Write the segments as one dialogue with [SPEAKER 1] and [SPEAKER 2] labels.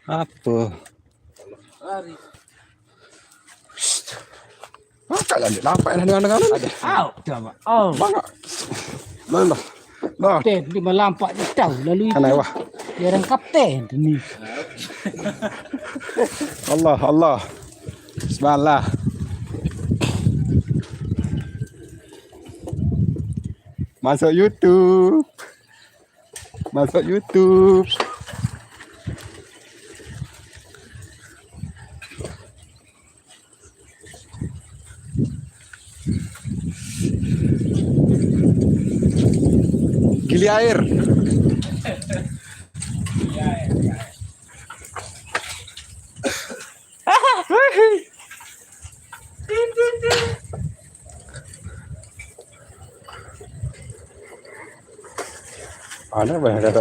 [SPEAKER 1] Apa? Kalian nampak dengan ada.
[SPEAKER 2] Coba. Oh.
[SPEAKER 1] Banyak. Mana? Dah.
[SPEAKER 2] Kapten di melampak di tahu lalu itu.
[SPEAKER 1] Kenapa?
[SPEAKER 2] Dia orang kapten ni.
[SPEAKER 1] Allah, Allah. Bismillah. Masuk YouTube. Masuk YouTube. Gili air. Ada banyak kata.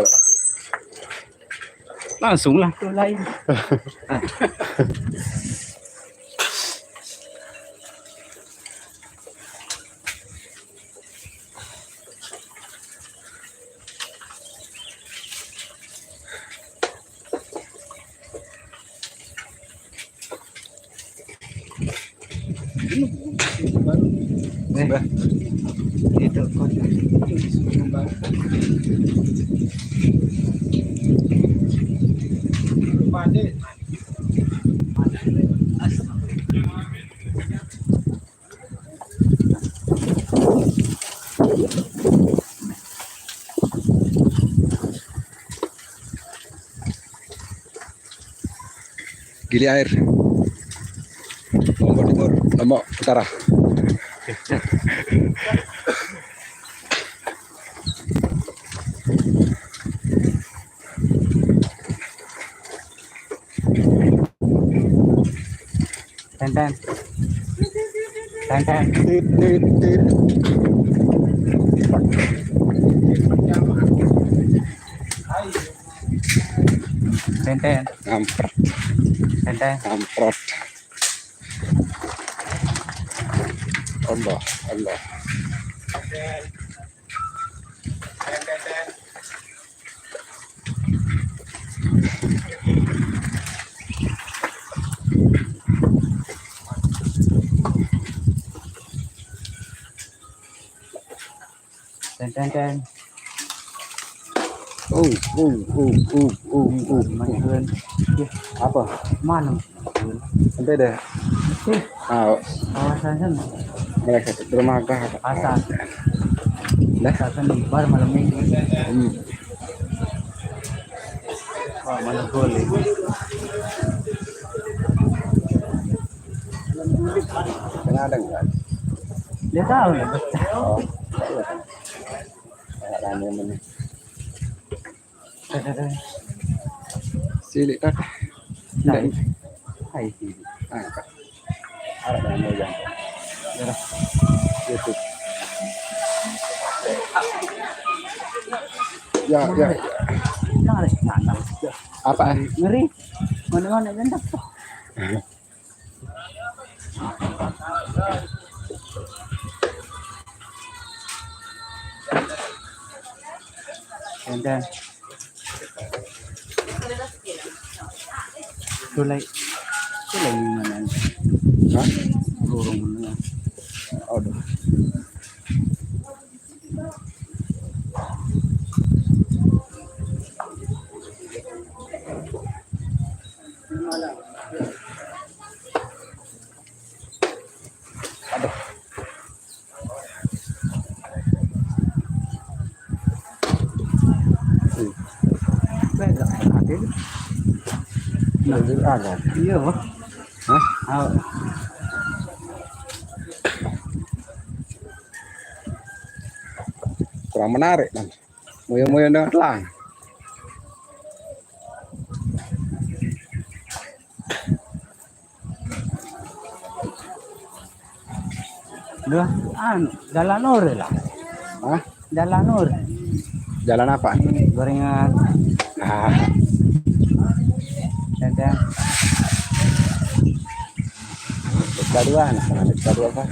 [SPEAKER 2] Langsunglah ke lain. Itu kota.
[SPEAKER 1] Gili air. Lombok Timur, Lombok Utara.
[SPEAKER 2] Tenten. Tenten.
[SPEAKER 1] Tit, tit, tit.
[SPEAKER 2] Tenten.
[SPEAKER 1] Ngampret,
[SPEAKER 2] Tenten.
[SPEAKER 1] ngampret. Allah, Allah.
[SPEAKER 2] Tenten. Main
[SPEAKER 1] Apa?
[SPEAKER 2] mana?
[SPEAKER 1] Sampai deh.
[SPEAKER 2] Kawasan sana.
[SPEAKER 1] Mereka dermaga.
[SPEAKER 2] Pasar.
[SPEAKER 1] Dah.
[SPEAKER 2] Kawasan bar malam minggu. Wah, mana boleh.
[SPEAKER 1] Kena ada enggak?
[SPEAKER 2] Dia tahu lah betul.
[SPEAKER 1] Oh. Rame mana? Silik kan?
[SPEAKER 2] Nah, hai sih.
[SPEAKER 1] Angkat. Ada yang mau yang. YouTube. Ya.
[SPEAKER 2] Nah, ada sana.
[SPEAKER 1] Apa?
[SPEAKER 2] Ngeri. Mana-mana jendak tuh. Tenten. Tulay mana?
[SPEAKER 1] Hah?
[SPEAKER 2] Burung mana?
[SPEAKER 1] Aduh. Aduh.
[SPEAKER 2] Beda ada.
[SPEAKER 1] Nah, itu ada.
[SPEAKER 2] Iya, Pak.
[SPEAKER 1] Hah? Kurang menarik, man. Moyo-moyo dengan telang.
[SPEAKER 2] Dua, jalan nur lah.
[SPEAKER 1] Hah?
[SPEAKER 2] Jalan nur.
[SPEAKER 1] Jalan apa?
[SPEAKER 2] Gorengan.
[SPEAKER 1] Nah,
[SPEAKER 2] Tenten.
[SPEAKER 1] keduaan, kedua apa?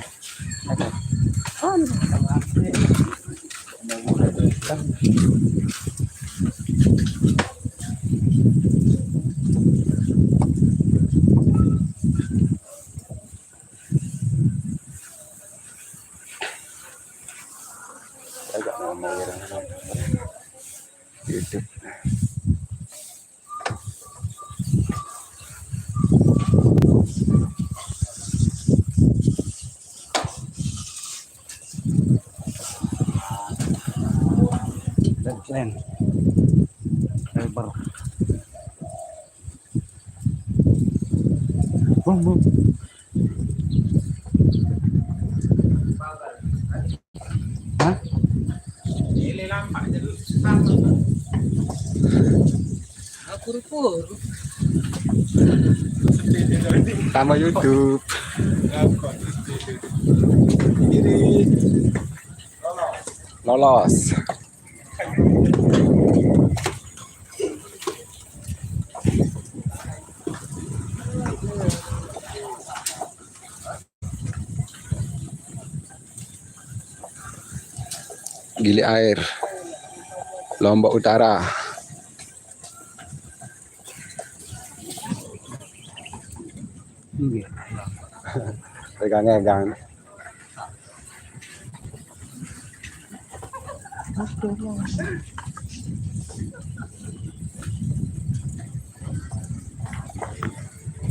[SPEAKER 2] Len. Lebar. Bum bum. Hah?
[SPEAKER 1] Sama YouTube. Lolos. Gili Air, Lombok Utara.
[SPEAKER 2] Iya.
[SPEAKER 1] Pegang-pegang.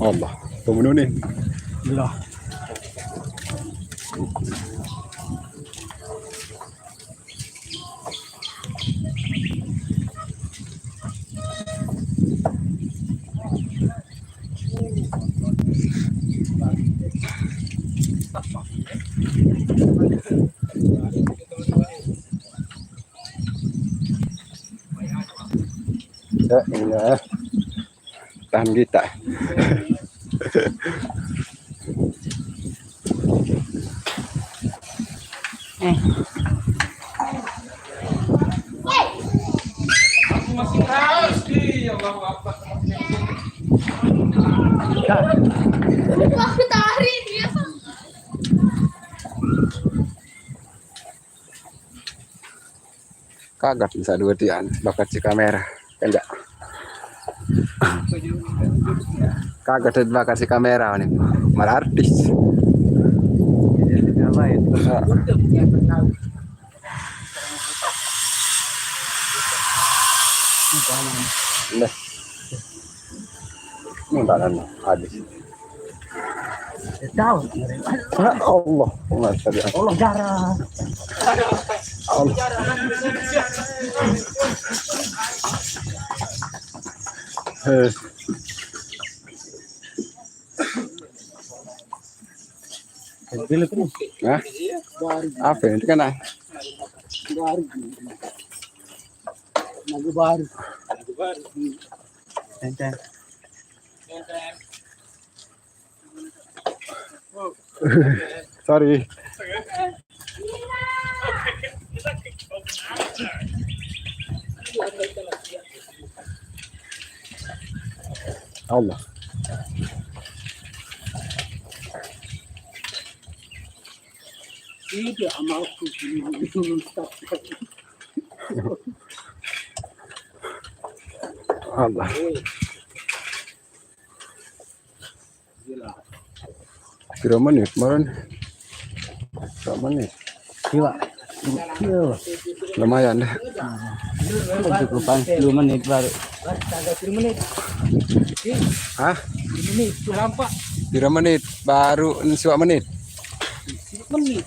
[SPEAKER 1] Allah, pembunuh nih.
[SPEAKER 2] Belah.
[SPEAKER 1] Ya, ini tahan kita.
[SPEAKER 3] Aku tarik dia.
[SPEAKER 1] Kaget bisa dua tian bakat si kamera kan enggak. Kaget bakat si kamera nih malah artis.
[SPEAKER 2] Apa itu?
[SPEAKER 1] Nah. Nonton habis.
[SPEAKER 2] Tahu.
[SPEAKER 1] Ya Allah, masa dia.
[SPEAKER 2] Allah jarang.
[SPEAKER 1] Allah.
[SPEAKER 2] Bila terus.
[SPEAKER 1] Hah? Apa ini kan?
[SPEAKER 2] Baru. Lagu baru. Enten.
[SPEAKER 1] Sorry. Allah.
[SPEAKER 2] Itu amalku.
[SPEAKER 1] Allah. Berapa menit, Maron? Berapa menit?
[SPEAKER 2] Iya.
[SPEAKER 1] Lumayan deh.
[SPEAKER 2] Cukup 10 menit baru.
[SPEAKER 1] Hah?
[SPEAKER 2] 10 menit lampak.
[SPEAKER 1] Berapa menit? Baru 10 menit.
[SPEAKER 2] Menit.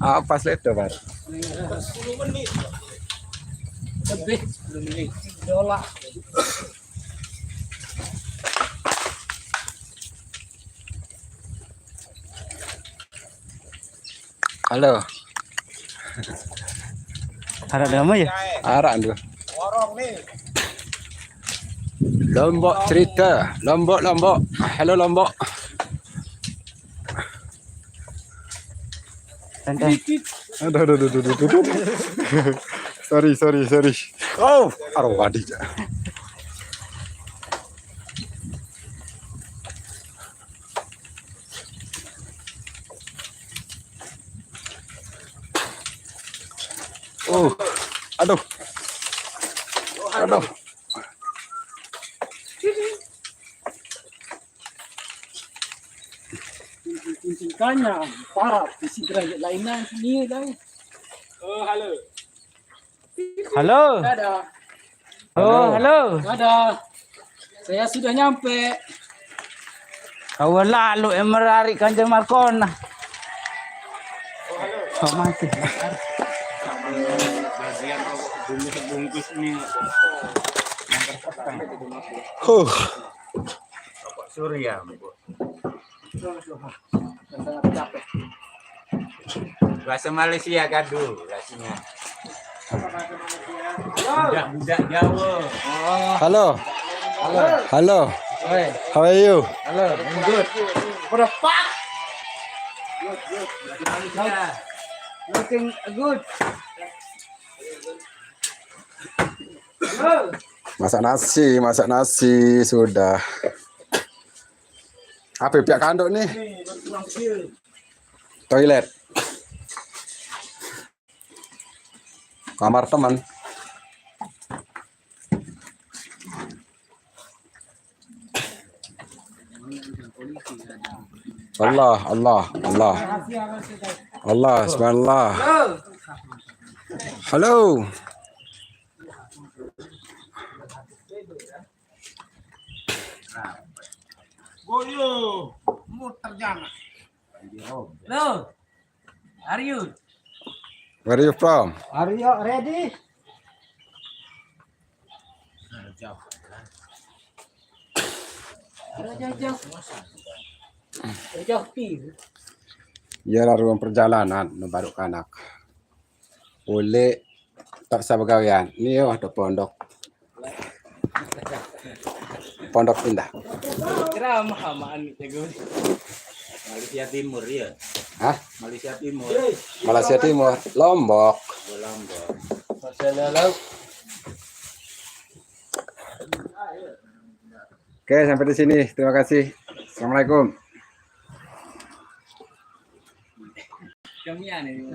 [SPEAKER 1] Ah, pas itu, Pak.
[SPEAKER 2] 10 menit. Lebih 10 menit. Dolar.
[SPEAKER 1] Halo.
[SPEAKER 2] Ada damai ya?
[SPEAKER 1] Arah dulu.
[SPEAKER 3] Warung nih.
[SPEAKER 1] Lombok cerita. Lombok. Halo Lombok.
[SPEAKER 2] Santai.
[SPEAKER 1] Aduh. Sorry. Oh, arwah dia. Oh, aduh.
[SPEAKER 2] Kuncikannya parah isi derajat lainnya sendiri dah.
[SPEAKER 3] Oh, halo.
[SPEAKER 2] Halo.
[SPEAKER 3] Ada.
[SPEAKER 2] Oh, halo.
[SPEAKER 3] Ada. Saya sudah nyampe.
[SPEAKER 2] Kawan lalu yang menarik Kanjeng Markona.
[SPEAKER 3] Oh, halo.
[SPEAKER 2] Oh, masih.
[SPEAKER 3] bagian bungkus ini.
[SPEAKER 1] Huh.
[SPEAKER 3] Bapak Surya, Bu. Bahasa Malaysia gaduh rasanya. Budak Jawa.
[SPEAKER 1] Halo. Halo.
[SPEAKER 2] Hey,
[SPEAKER 1] How are you?
[SPEAKER 2] hello, I'm good.
[SPEAKER 3] What the fuck?
[SPEAKER 2] Looking good.
[SPEAKER 1] Masak nasi sudah. Apa pihak kanduk nih? Toilet. Kamar teman. Allah, Allah, Allah. Allah, subhanallah. Halo.
[SPEAKER 3] Boyo, muter jangan.
[SPEAKER 2] Hello. Are you?
[SPEAKER 1] Where are you from?
[SPEAKER 2] Are you ready? Jauh. Jauh pi.
[SPEAKER 1] Ialah ruang perjalanan baru kanak. Oleh tak sabagawian. Ni ada pondok. Pondok indah.
[SPEAKER 3] Kira mahamaan itu. Malaysia Timur ya.
[SPEAKER 1] Hah?
[SPEAKER 3] Malaysia Timur.
[SPEAKER 1] Malaysia Timur, Lombok.
[SPEAKER 3] Lombok.
[SPEAKER 1] Oke, sampai di sini. Terima kasih. Assalamualaikum.
[SPEAKER 3] Kami nih.